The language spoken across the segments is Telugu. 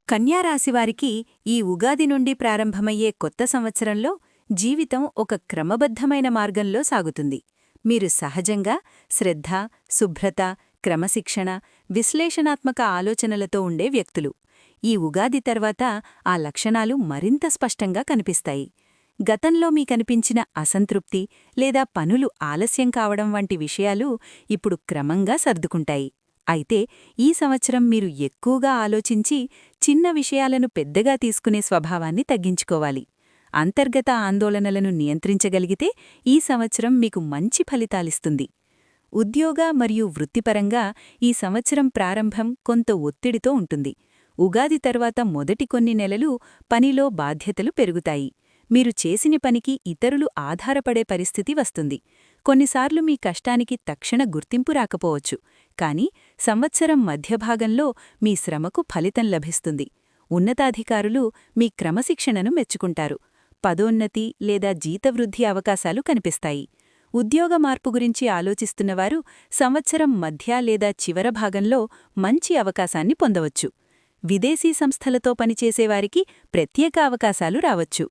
కన్యారాశివారికి ఈ ఉగాది నుండి ప్రారంభమయ్యే కొత్త సంవత్సరంలో జీవితం ఒక క్రమబద్ధమైన మార్గంలో సాగుతుంది. మీరు సహజంగా శ్రద్ధ, శుభ్రత, క్రమశిక్షణ, విశ్లేషణాత్మక ఆలోచనలతో ఉండే వ్యక్తులు. ఈ ఉగాది తర్వాత ఆ లక్షణాలు మరింత స్పష్టంగా కనిపిస్తాయి. గతంలో మీకనిపించిన అసంతృప్తి లేదా పనులు ఆలస్యం కావడం వంటి విషయాలు ఇప్పుడు క్రమంగా సర్దుకుంటాయి. అయితే ఈ సంవత్సరం మీరు ఎక్కువగా ఆలోచించి చిన్న విషయాలను పెద్దగా తీసుకునే స్వభావాన్ని తగ్గించుకోవాలి. అంతర్గత ఆందోళనలను నియంత్రించగలిగితే ఈ సంవత్సరం మీకు మంచి ఫలితాలిస్తుంది. ఉద్యోగ మరియు వృత్తిపరంగా ఈ సంవత్సరం ప్రారంభం కొంత ఒత్తిడితో ఉంటుంది. ఉగాది తర్వాత మొదటి కొన్ని నెలలు పనిలో బాధ్యతలు పెరుగుతాయి. మీరు చేసిన పనికి ఇతరులు ఆధారపడే పరిస్థితి వస్తుంది. కొన్నిసార్లు మీ కష్టానికి తక్షణ గుర్తింపు రాకపోవచ్చు, కానీ సంవత్సరం మధ్యభాగంలో మీ శ్రమకు ఫలితం లభిస్తుంది. ఉన్నతాధికారులు మీ క్రమశిక్షణను మెచ్చుకుంటారు. పదోన్నతి లేదా జీతవృద్ధి అవకాశాలు కనిపిస్తాయి. ఉద్యోగ మార్పు గురించి ఆలోచిస్తున్నవారు సంవత్సరం మధ్య లేదా చివర భాగంలో మంచి అవకాశాన్ని పొందవచ్చు. విదేశీ సంస్థలతో పనిచేసేవారికి ప్రత్యేక అవకాశాలు రావచ్చు.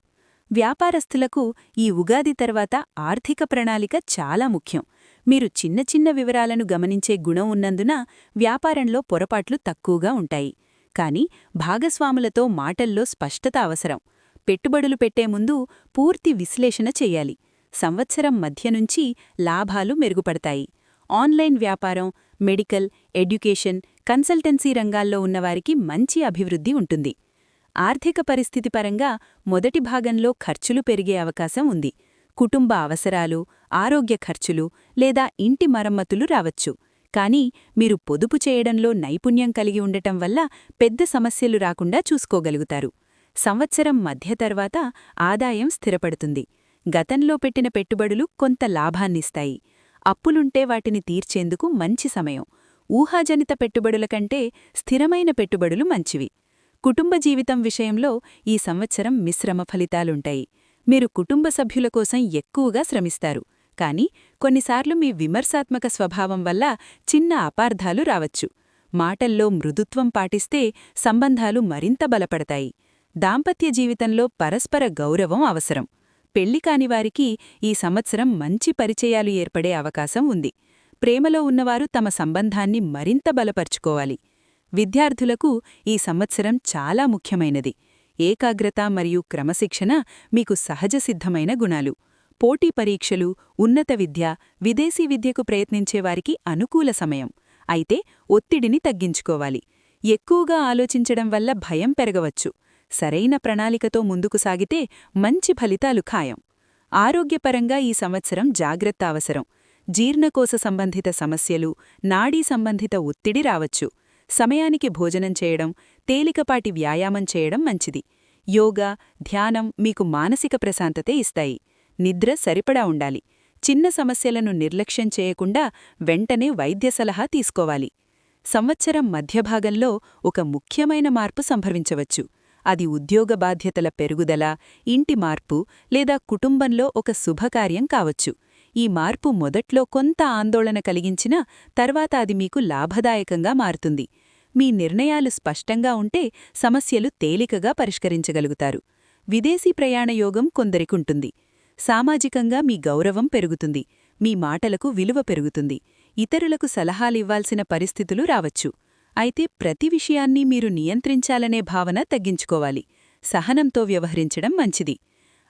వ్యాపారస్తులకు ఈ ఉగాది తర్వాత ఆర్థిక ప్రణాళిక చాలా ముఖ్యం. మీరు చిన్న చిన్న వివరాలను గమనించే గుణం ఉన్నందున వ్యాపారంలో పొరపాట్లు తక్కువగా ఉంటాయి. కానీ భాగస్వాములతో మాటల్లో స్పష్టత అవసరం. పెట్టుబడులు పెట్టే ముందు పూర్తి విశ్లేషణ చెయ్యాలి. సంవత్సరం మధ్య నుంచి లాభాలు మెరుగుపడతాయి. ఆన్లైన్ వ్యాపారం, మెడికల్, ఎడ్యుకేషన్, కన్సల్టెన్సీ రంగాల్లో ఉన్నవారికి మంచి అభివృద్ధి ఉంటుంది. ఆర్థిక పరిస్థితి పరంగా మొదటి భాగంలో ఖర్చులు పెరిగే అవకాశం ఉంది. కుటుంబ అవసరాలు, ఆరోగ్య ఖర్చులు లేదా ఇంటి మరమ్మతులు రావచ్చు. కానీ మీరు పొదుపు చేయడంలో నైపుణ్యం కలిగి ఉండటం వల్ల పెద్ద సమస్యలు రాకుండా చూసుకోగలుగుతారు. సంవత్సరం మధ్య తర్వాత ఆదాయం స్థిరపడుతుంది. గతంలో పెట్టిన పెట్టుబడులు కొంత లాభాన్నిస్తాయి. అప్పులుంటే వాటిని తీర్చేందుకు మంచి సమయం. ఊహాజనిత పెట్టుబడుల కంటే స్థిరమైన పెట్టుబడులు మంచివి. కుటుంబ జీవితం విషయంలో ఈ సంవత్సరం మిశ్రమ ఫలితాలుంటాయి. మీరు కుటుంబ సభ్యుల కోసం ఎక్కువగా శ్రమిస్తారు, కానీ కొన్నిసార్లు మీ విమర్శాత్మక స్వభావం వల్ల చిన్న అపార్థాలు రావచ్చు. మాటల్లో మృదుత్వం పాటిస్తే సంబంధాలు మరింత బలపడతాయి. దాంపత్య జీవితంలో పరస్పర గౌరవం అవసరం. పెళ్లి కానివారికి ఈ సంవత్సరం మంచి పరిచయాలు ఏర్పడే అవకాశం ఉంది. ప్రేమలో ఉన్నవారు తమ సంబంధాన్ని మరింత బలపరుచుకోవాలి. విద్యార్థులకు ఈ సంవత్సరం చాలా ముఖ్యమైనది. ఏకాగ్రత మరియు క్రమశిక్షణ మీకు సహజసిద్ధమైన గుణాలు. పోటీ పరీక్షలు, ఉన్నత విద్య, విదేశీ విద్యకు ప్రయత్నించేవారికి అనుకూల సమయం. అయితే ఒత్తిడిని తగ్గించుకోవాలి. ఎక్కువగా ఆలోచించడం వల్ల భయం పెరగవచ్చు. సరైన ప్రణాళికతో ముందుకు సాగితే మంచి ఫలితాలు ఖాయం. ఆరోగ్యపరంగా ఈ సంవత్సరం జాగ్రత్త అవసరం. జీర్ణకోశ సంబంధిత సమస్యలు, నాడీ సంబంధిత ఒత్తిడి రావచ్చు. సమయానికి భోజనం చేయడం, తేలికపాటి వ్యాయామం చేయడం మంచిది. యోగా, ధ్యానం మీకు మానసిక ప్రశాంతతే ఇస్తాయి. నిద్ర సరిపడా ఉండాలి. చిన్న సమస్యలను నిర్లక్ష్యం చేయకుండా వెంటనే వైద్య సలహా తీసుకోవాలి. సంవత్సరం మధ్యభాగంలో ఒక ముఖ్యమైన మార్పు సంభవించవచ్చు. అది ఉద్యోగ బాధ్యతల పెరుగుదల, ఇంటి మార్పు లేదా కుటుంబంలో ఒక శుభకార్యం కావచ్చు. ఈ మార్పు మొదట్లో కొంత ఆందోళన కలిగించినా తర్వాత అది మీకు లాభదాయకంగా మారుతుంది. మీ నిర్ణయాలు స్పష్టంగా ఉంటే సమస్యలు తేలికగా పరిష్కరించగలుగుతారు. విదేశీ ప్రయాణ యోగం కొందరికుంటుంది. సామాజికంగా మీ గౌరవం పెరుగుతుంది. మీ మాటలకు విలువ పెరుగుతుంది. ఇతరులకు సలహాలివ్వాల్సిన పరిస్థితులు రావచ్చు. అయితే ప్రతి విషయాన్ని మీరు నియంత్రించాలనే భావన తగ్గించుకోవాలి. సహనంతో వ్యవహరించడం మంచిది.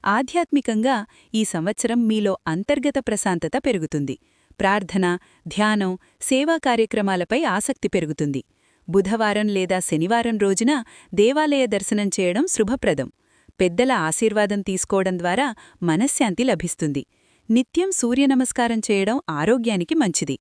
ఆధ్యాత్మికంగా ఈ సంవత్సరం మీలో అంతర్గత ప్రశాంతత పెరుగుతుంది. ప్రార్థన, ధ్యానం, సేవా కార్యక్రమాలపై ఆసక్తి పెరుగుతుంది. బుధవారం లేదా శనివారం రోజున దేవాలయ దర్శనం చేయడం శుభప్రదం. పెద్దల ఆశీర్వాదం తీసుకోవడం ద్వారా మనశ్శాంతి లభిస్తుంది. నిత్యం సూర్యనమస్కారం చేయడం ఆరోగ్యానికి మంచిది.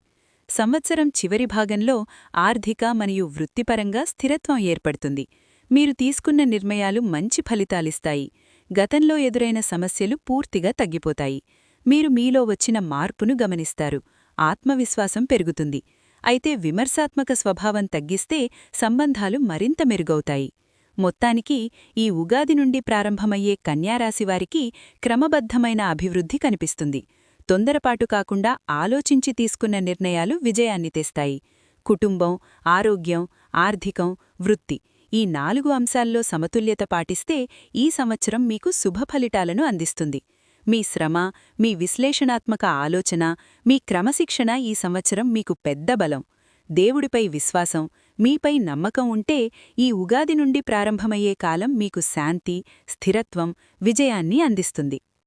సంవత్సరం చివరి భాగంలో ఆర్థిక మరియు వృత్తిపరంగా స్థిరత్వం ఏర్పడుతుంది. మీరు తీసుకున్న నిర్ణయాలు మంచి ఫలితాలిస్తాయి. గతంలో ఎదురైన సమస్యలు పూర్తిగా తగ్గిపోతాయి. మీరు మీలో వచ్చిన మార్పును గమనిస్తారు. ఆత్మవిశ్వాసం పెరుగుతుంది. అయితే విమర్శాత్మక స్వభావం తగ్గిస్తే సంబంధాలు మరింత మెరుగవుతాయి. మొత్తానికి ఈ ఉగాది నుండి ప్రారంభమయ్యే కన్యారాశివారికి క్రమబద్ధమైన అభివృద్ధి కనిపిస్తుంది. తొందరపాటు కాకుండా ఆలోచించి తీసుకున్న నిర్ణయాలు విజయాన్ని తెస్తాయి. కుటుంబం, ఆరోగ్యం, ఆర్థికం, వృత్తి ఈ 4 అంశాల్లో సమతుల్యత పాటిస్తే ఈ సంవత్సరం మీకు శుభ ఫలితాలను అందిస్తుంది. మీ శ్రమ, మీ విశ్లేషణాత్మక ఆలోచన, మీ క్రమశిక్షణ ఈ సంవత్సరం మీకు పెద్ద బలం. దేవుడిపై విశ్వాసం, మీపై నమ్మకం ఉంటే ఈ ఉగాది నుండి ప్రారంభమయ్యే కాలం మీకు శాంతి, స్థిరత్వం, విజయాన్ని అందిస్తుంది.